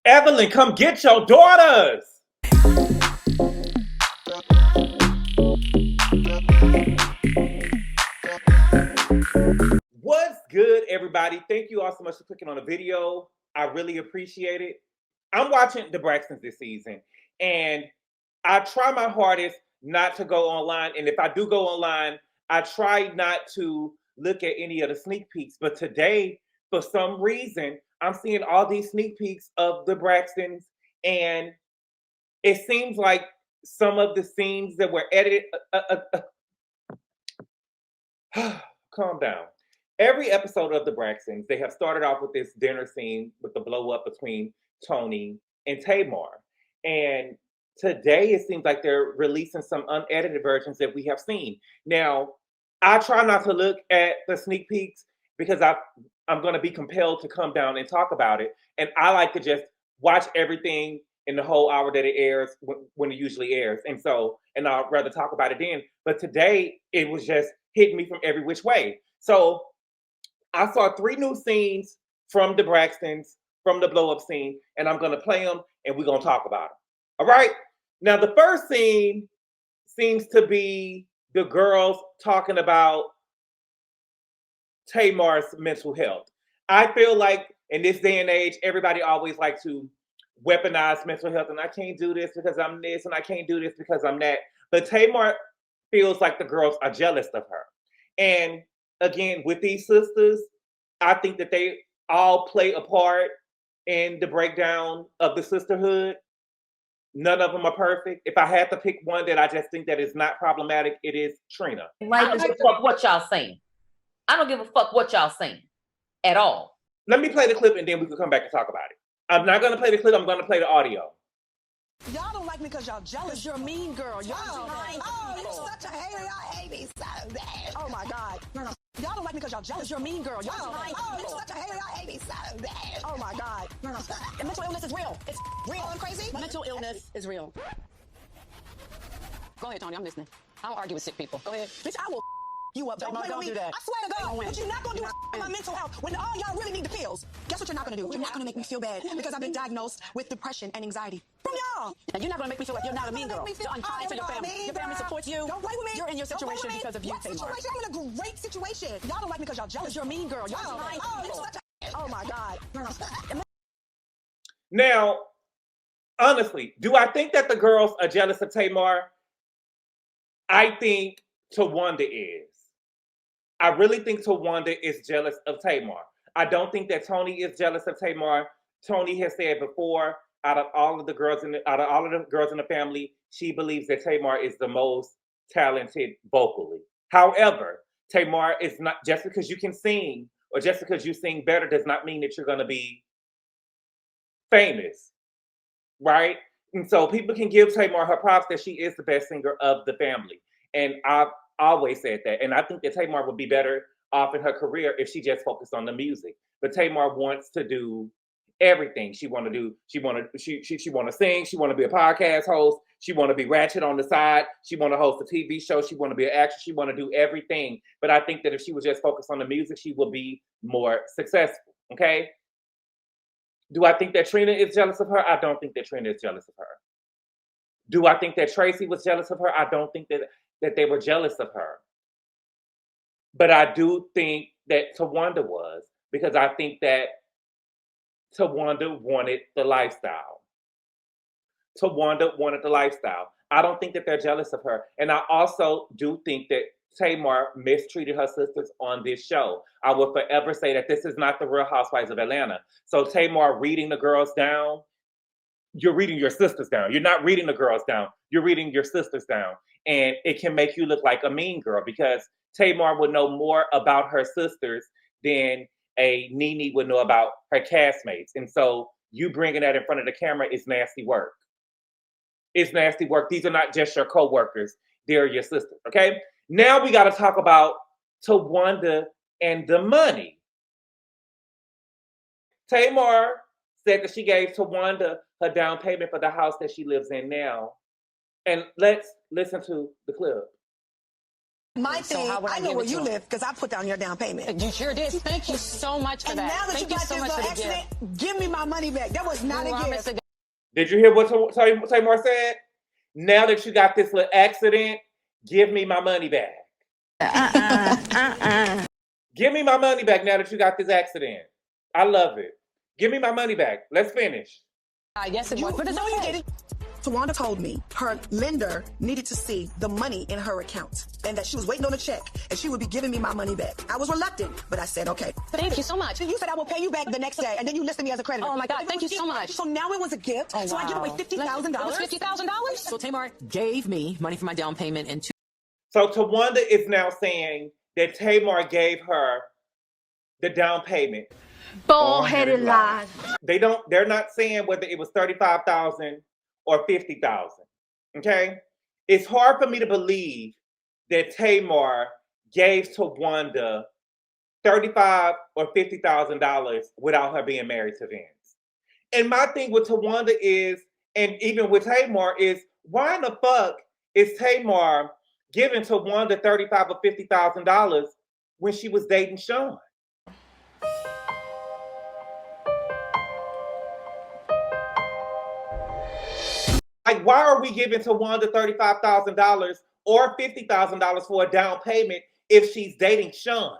Evelyn, come get your daughters. What's good, everybody? Thank you all so much for clicking on the video. I really appreciate it. I'm watching the Braxtons this season, and I try my hardest not to go online. And if I do go online, I try not to look at any of the sneak peeks. But today, for some reason, I'm seeing all these sneak peeks of the Braxtons, and it seems like some of the scenes that were edited. Calm down. Every episode of the Braxtons, they have started off with this dinner scene with the blow up between Tony and Tamar. And today it seems like they're releasing some unedited versions that we have seen. Now, I try not to look at the sneak peeks because I'm going to be compelled to come down and talk about it. And I like to just watch everything in the whole hour that it airs when it usually airs. And I'd rather talk about it then. But today it was just hitting me from every which way. So I saw 3 new scenes from the Braxtons, from the blow up scene, and I'm going to play them and we're going to talk about them. All right. Now, the first scene seems to be the girls talking about Tamar's mental health. I feel like in this day and age, everybody always like to weaponize mental health, and I can't do this because I'm this, and I can't do this because I'm that. But Tamar feels like the girls are jealous of her. And again, with these sisters, I think that they all play a part in the breakdown of the sisterhood. None of them are perfect. If I had to pick one that I just think that is not problematic, it is Trina. I don't give a fuck what y'all saying. I don't give a fuck what y'all saying at all. Let me play the clip and then we can come back and talk about it. I'm not going to play the clip. I'm going to play the audio. Y'all don't like me because y'all jealous. You're a mean girl. Y'all you're such a hater. Y'all hate me so bad. Oh my God. Y'all don't like me because y'all jealous. You're a mean girl. Y'all you're such a hater. Y'all hate me so bad. Oh my God. And mental illness is real. It's real. I'm crazy. Mental illness is real. Go ahead, Tony. I'm listening. I don't argue with sick people. Go ahead. Bitch, I will you up. Don't play with me. Do that. I swear to God. But you're not going to do my mental health when all y'all really need the pills. Guess what you're not going to do? You're not going to make me feel bad because I've been diagnosed with depression and anxiety from y'all. And you're not going to make me feel like you're not a mean girl. You're unkind to your family. Your family supports you. Don't play with me. You're in your situation because of you, Tamar. I'm in a great situation. Y'all don't like me because y'all jealous. You're a mean girl. Y'all oh my God. Now, honestly, do I think that the girls are jealous of Tamar? I think Towanda is. I really think Towanda is jealous of Tamar. I don't think that Tony is jealous of Tamar. Tony has said before, out of all of the girls in the family, she believes that Tamar is the most talented vocally. However, Tamar is not, just because you can sing or just because you sing better does not mean that you're going to be famous, right? And so people can give Tamar her props that she is the best singer of the family. And I've always said that. And I think that Tamar would be better off in her career if she just focused on the music. But Tamar wants to do everything. She want to sing, she want to be a podcast host, she want to be ratchet on the side, she want to host a TV show, she want to be an actress, she want to do everything. But I think that if she was just focused on the music, she will be more successful. Okay? Do I think that Trina is jealous of her? I don't think that Trina is jealous of her. Do I think that Tracy was jealous of her? I don't think that they were jealous of her. But I do think that Towanda was, because I think that Towanda wanted the lifestyle. Towanda wanted the lifestyle. I don't think that they're jealous of her. And I also do think that Tamar mistreated her sisters on this show. I will forever say that this is not the Real Housewives of Atlanta. So Tamar reading the girls down, you're reading your sisters down. You're not reading the girls down. You're reading your sisters down. And it can make you look like a mean girl because Tamar would know more about her sisters than a Nene would know about her castmates. And so you bringing that in front of the camera is nasty work. It's nasty work. These are not just your co-workers. They're your sisters, okay? Now we got to talk about Towanda and the money. Tamar said that she gave Towanda her down payment for the house that she lives in now. And let's listen to the clip. My So thing, how would I I know give where it you to him? live because I put down your down payment. You sure did. Thank you so much for And that. now that Thank you got so this much little for the gift. accident, give me my money back. That was not You a are gift. Mr. Did you hear what Tamar said? Now that you got this little accident, give me my money back. Give me my money back now that you got this accident. I love it. Give me my money back. Let's finish. Yes, it was. But it's No, you okay. didn't. Towanda told me her lender needed to see the money in her account and that she was waiting on a check and she would be giving me my money back. I was reluctant, but I said, okay. Thank you so much. You said I will pay you back the next day, and then you listed me as a creditor. Oh my God, thank you so much. So now it was a gift. Oh, So I give away wow. $50,000. It was $50,000? So Tamar gave me money for my down payment and So Towanda is now saying that Tamar gave her the down payment. Bullheaded lies. They're not saying whether it was $35,000 or $50,000. Okay? It's hard for me to believe that Tamar gave Towanda $35,000 or $50,000 without her being married to Vince. And my thing with Towanda is, and even with Tamar, is why in the fuck is Tamar giving Towanda $35,000 or $50,000 when she was dating Sean? Like, why are we giving Towanda $35,000 or $50,000 for a down payment if she's dating Sean?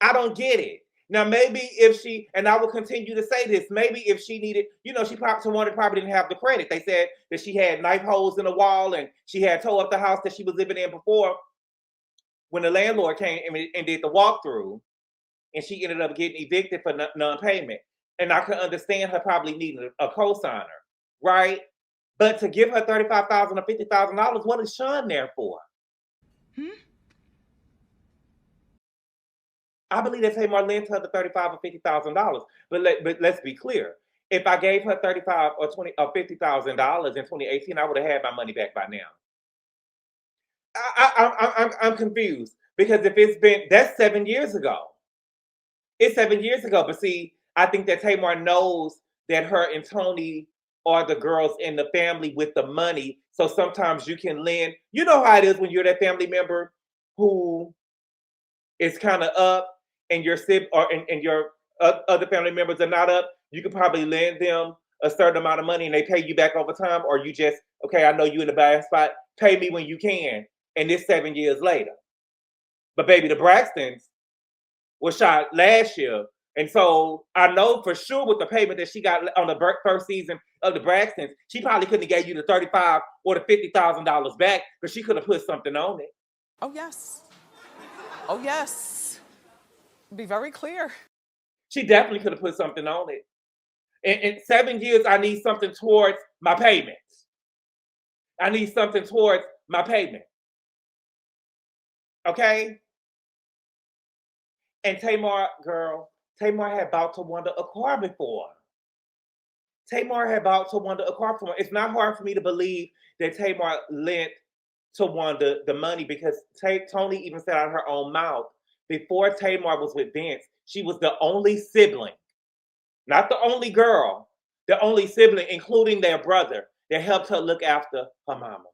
I don't get it. Now, maybe if she, and I will continue to say this, maybe if she needed, Towanda probably didn't have the credit. They said that she had knife holes in the wall and she had tore up the house that she was living in before when the landlord came and did the walkthrough, and she ended up getting evicted for non-payment. And I can understand her probably needing a co-signer, right? But to give her $35,000 or $50,000, what is Sean there for? I believe that Tamar lent her the $35,000 or $50,000. But let's be clear. If I gave her $35,000 or $50,000 in 2018, I would have had my money back by now. I'm confused because that's 7 years ago. It's 7 years ago. But see, I think that Tamar knows that her and Tony are the girls in the family with the money. So sometimes you can lend. You know how it is when you're that family member who is kind of up and your other family members are not up. You could probably lend them a certain amount of money and they pay you back over time, or you just, okay, I know you in the bad spot, pay me when you can. And it's 7 years later. But baby, the Braxtons was shot last year. And so I know for sure with the payment that she got on the first season of the Braxtons, she probably couldn't have gave you the $35,000 or the $50,000 back, because she could have put something on it. Oh, yes. Oh, yes. Be very clear. She definitely could have put something on it. In 7 years, I need something towards my payments. I need something towards my payment. Okay? And Tamar had bought Towanda a car before. Tamar had bought Towanda a car before. It's not hard for me to believe that Tamar lent Towanda the money, because Tony even said out of her own mouth, before Tamar was with Vince, she was the only sibling, not the only girl, the only sibling, including their brother, that helped her look after her mama.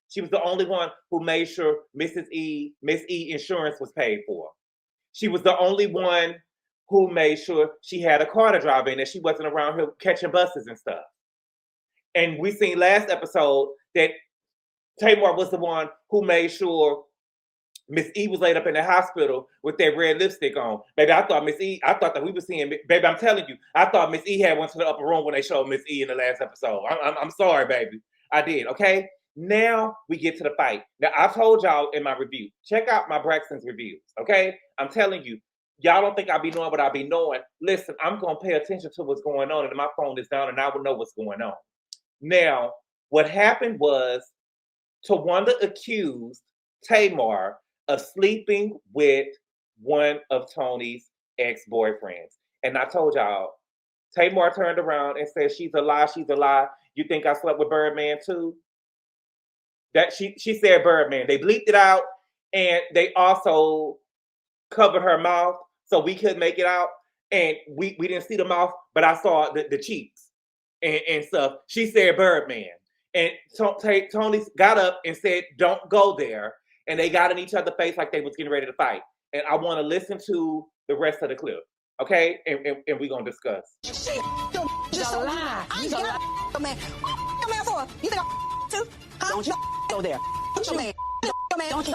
She was the only one who made sure Miss E insurance was paid for. She was the only one who made sure she had a car to drive in and she wasn't around here catching buses and stuff. And we seen last episode that Tamar was the one who made sure Miss E was laid up in the hospital with that red lipstick on. Baby, I thought that we were seeing, baby, I'm telling you, I thought Miss E had went to the upper room when they showed Miss E in the last episode. I'm sorry, baby. I did, okay? Now we get to the fight. Now, I told y'all in my review, check out my Braxton's reviews, okay? I'm telling you, y'all don't think I be knowing what I be knowing. Listen, I'm going to pay attention to what's going on, and my phone is down, and I will know what's going on. Now, what happened was Towanda accused Tamar of sleeping with one of Tony's ex-boyfriends. And I told y'all, Tamar turned around and said, she's a lie, she's a lie. You think I slept with Birdman too? That she said Birdman. They bleeped it out, and they also covered her mouth so we couldn't make it out. And we didn't see the mouth, but I saw the cheeks and stuff. She said Birdman. And Tony got up and said, don't go there. and they got in each other's face like they was getting ready to fight. And I want to listen to the rest of the clip, okay? And we're gonna discuss. Just a lie. I ain't got a man. Your man for? You think I'm too? Don't you go there. Your man. Your man. Don't you?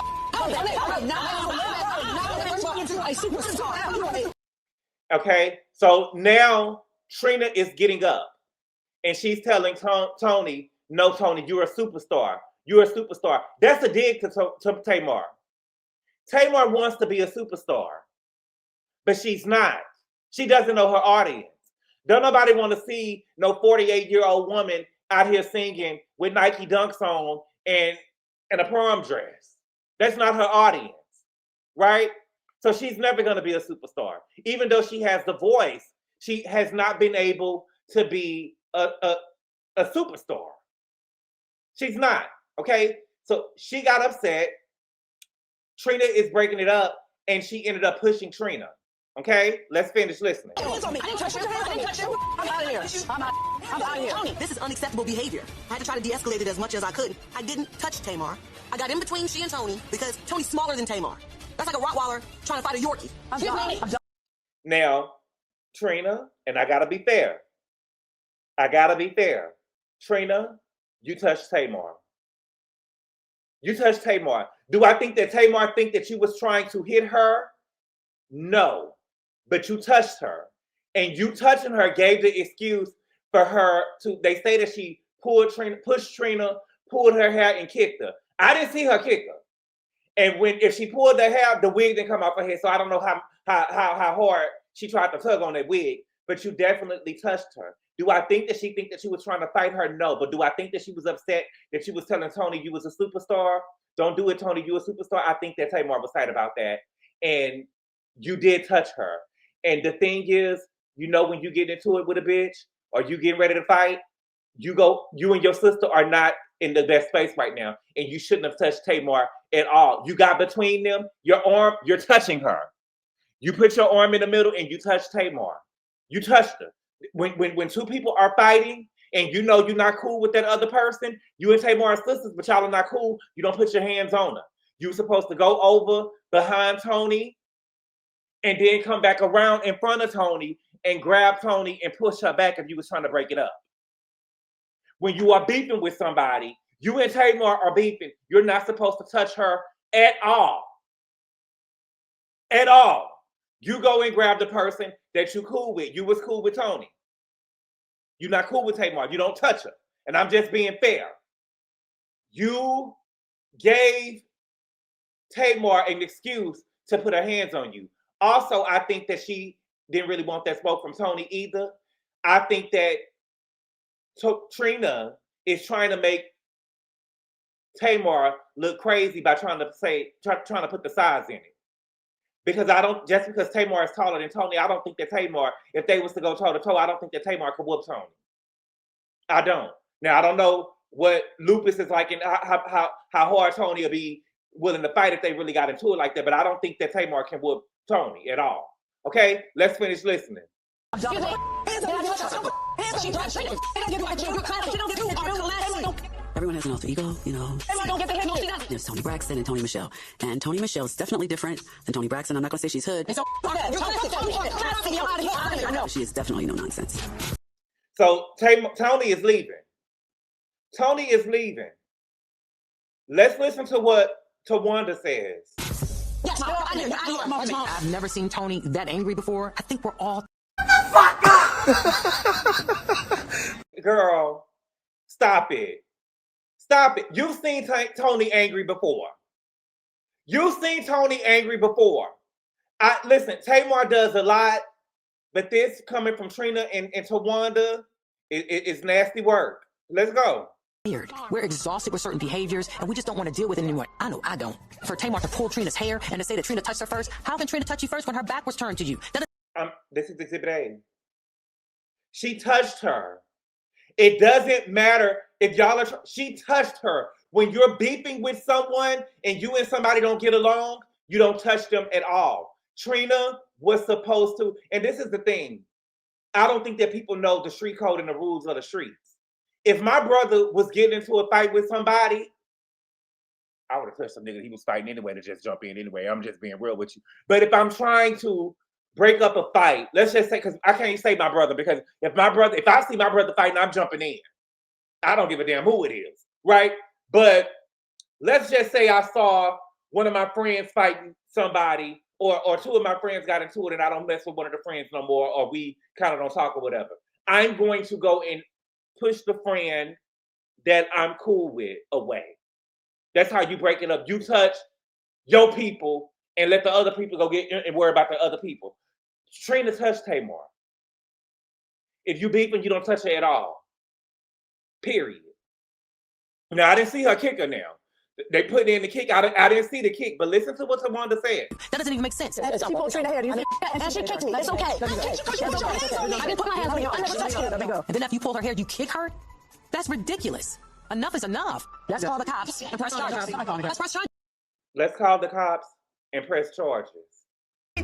Okay, so now Trina is getting up, and she's telling Tony, "No, Tony, you're a superstar. You're a superstar." That's a dig to Tamar. Tamar wants to be a superstar, but she's not. She doesn't know her audience. Don't nobody want to see no 48-year-old woman out here singing with Nike Dunks on and a prom dress. That's not her audience, right? So she's never going to be a superstar. Even though she has the voice, she has not been able to be a superstar. She's not, okay? So she got upset. Trina is breaking it up, and she ended up pushing Trina. Okay, let's finish listening. I didn't touch you. I didn't touch you. I'm out of here. I'm out of here. Tony, this is unacceptable behavior. I had to try to de-escalate it as much as I could. I didn't touch Tamar. I got in between she and Tony because Tony's smaller than Tamar. That's like a Rottweiler trying to fight a Yorkie. Now, Trina, and I gotta be fair. Trina, you touched Tamar. You touched Tamar. Do I think that Tamar think that you was trying to hit her? No. But you touched her. And you touching her gave the excuse for her to, they say that she pushed Trina, pulled her hair and kicked her. I didn't see her kick her. And if she pulled her hair, the wig didn't come off her head. So I don't know how hard she tried to tug on that wig, but you definitely touched her. Do I think that she was trying to fight her? No. But do I think that she was upset that she was telling Tony you was a superstar? Don't do it, Tony, you a superstar. I think that Tamar was tight about that. And you did touch her. And the thing is, you know, when you get into it with a bitch or you getting ready to fight, you and your sister are not in the best space right now. And you shouldn't have touched Tamar at all. You got between them, your arm, you're touching her. You put your arm in the middle and you touched Tamar. You touched her. When two people are fighting and you know you're not cool with that other person, you and Tamar are sisters, but y'all are not cool, you don't put your hands on her. You're supposed to go over behind Tony and then come back around in front of Tony and grab Tony and push her back if you was trying to break it up. When you are beefing with somebody, you and Tamar are beefing, you're not supposed to touch her at all. At all. You go and grab the person that you cool with. You was cool with Tony. You're not cool with Tamar. You don't touch her. And I'm just being fair. You gave Tamar an excuse to put her hands on you. Also, I think that she didn't really want that smoke from Tony either. I think that Trina is trying to make Tamar look crazy by trying to put the size in it. Because just because Tamar is taller than Tony, I don't think that Tamar, if they was to go toe to toe, I don't think that Tamar could whoop Tony. I don't. Now, I don't know what Lupus is like and how hard Tony will be willing to fight if they really got into it like that, but I don't think that Tamar can whoop Tony at all. Okay, let's finish listening. Everyone has an alter ego, you know. There's Tony Braxton and Tony Michelle. And Tony Michelle is definitely different than Tony Braxton. I'm not going to say she's hood. She is definitely no nonsense. So Tony is leaving. Tony is leaving. Let's listen to what Towanda says. I've never seen Tony that angry before. I think we're all... Girl, stop it. Stop it. You've seen Tony angry before. You've seen Tony angry before. Listen, Tamar does a lot, but this coming from Trina and Towanda is nasty work. Let's go. We're exhausted with certain behaviors, and we just don't want to deal with it anymore. I know I don't. For Tamar to pull Trina's hair and to say that Trina touched her first, how can Trina touch you first when her back was turned to you? This is Exhibit A. She touched her. It doesn't matter if y'all are, she touched her. When you're beefing with someone and you and somebody don't get along, you don't touch them at all. Trina was supposed to, and this is the thing, I don't think that people know the street code and the rules of the streets. If my brother was getting into a fight with somebody, I would have touched some nigga he was fighting anyway to just jump in anyway. I'm just being real with you. But if I'm trying to break up a fight, let's just say, because I can't say my brother, because if I see my brother fighting, I'm jumping in. I don't give a damn who it is, right? But let's just say I saw one of my friends fighting somebody, or two of my friends got into it, and I don't mess with one of the friends no more, or we kind of don't talk or whatever. I'm going to go and push the friend that I'm cool with away. That's how you break it up. You touch your people and let the other people go get and worry about the other people. Trina touched Tamar. If you beefing, you don't touch her at all. Period. Now, I didn't see her kick her now. They put in the kick. I didn't see the kick, but listen to what Towanda said. That doesn't even make sense. She pulled Trina hair. And she kicked me. It's okay. I didn't put my hands on you. I never touched you. And then after you pull her hair, you kick her? That's ridiculous. Enough is enough. Let's call the cops and press charges. Let's press charges. Let's call the cops and press charges.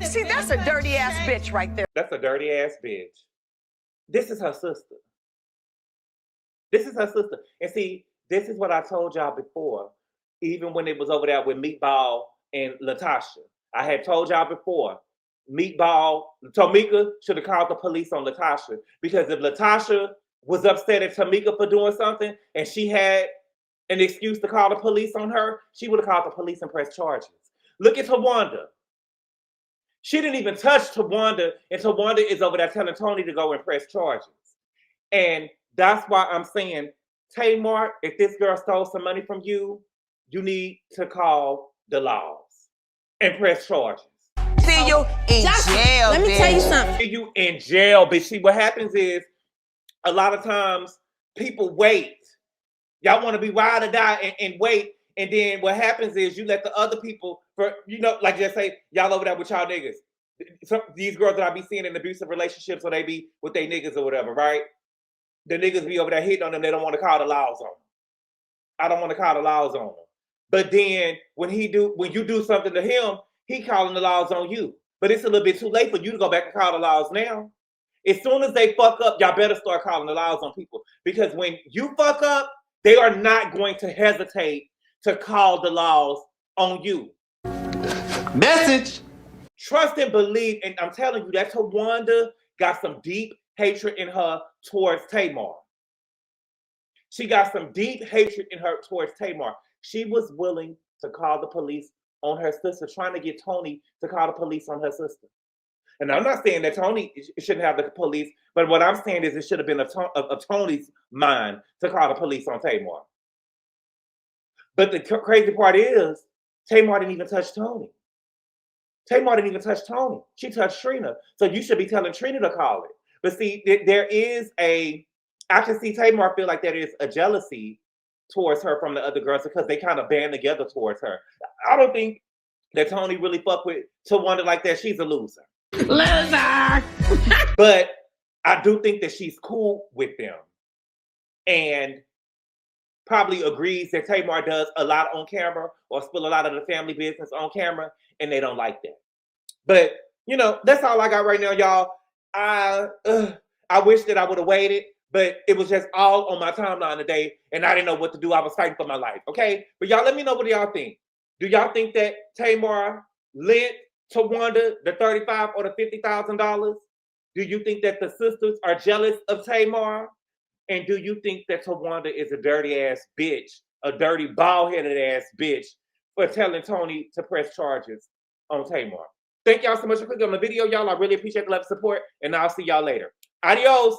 See, that's a dirty ass bitch right there. That's a dirty ass bitch. This is her sister. This is her sister. And see, this is what I told y'all before, even when it was over there with Meatball and Latasha. I had told y'all before, Tamika should have called the police on Latasha, because if Latasha was upset at Tamika for doing something and she had an excuse to call the police on her, she would have called the police and pressed charges. Look at Towanda. She didn't even touch Towanda, and Towanda is over there telling Tony to go and press charges. And that's why I'm saying, Tamar, if this girl stole some money from you, you need to call the laws and press charges. See you in jail. Let me tell you something. See you in jail, bitch. See, what happens is, a lot of times people wait. Y'all want to be wild to die and wait. And then what happens is you let the other people, like just say, y'all over there with y'all niggas. These girls that I be seeing in abusive relationships, or they be with their niggas or whatever, right? The niggas be over there hitting on them. They don't want to call the laws on them. I don't want to call the laws on them. But then when you do something to him, he calling the laws on you. But it's a little bit too late for you to go back and call the laws now. As soon as they fuck up, y'all better start calling the laws on people. Because when you fuck up, they are not going to hesitate to call the laws on you. Message. Trust and believe, and I'm telling you, that Towanda got some deep hatred in her towards Tamar. She got some deep hatred in her towards Tamar. She was willing to call the police on her sister, trying to get Tony to call the police on her sister. And I'm not saying that Tony shouldn't have the police, but what I'm saying is it should have been of Tony's mind to call the police on Tamar. But the crazy part is, Tamar didn't even touch Tony. Tamar didn't even touch Tony. She touched Trina. So you should be telling Trina to call it. But see, I can see Tamar feel like there is a jealousy towards her from the other girls, because they kind of band together towards her. I don't think that Tony really fuck with Towanda like that. She's a loser. Loser. But I do think that she's cool with them, and probably agrees that Tamar does a lot on camera, or spill a lot of the family business on camera, and they don't like that. But that's all I got right now, y'all. I wish that I would have waited, but it was just all on my timeline today, and I didn't know what to do. I was fighting for my life. Okay, but y'all, let me know what y'all think. Do y'all think that Tamar lent Towanda the $35,000 or the $50,000? Do you think that the sisters are jealous of Tamar? And do you think that Towanda is a dirty ass bitch, a dirty bald-headed ass bitch, for telling Tony to press charges on Tamar? Thank y'all so much for clicking on the video, y'all. I really appreciate the love and support, and I'll see y'all later. Adios.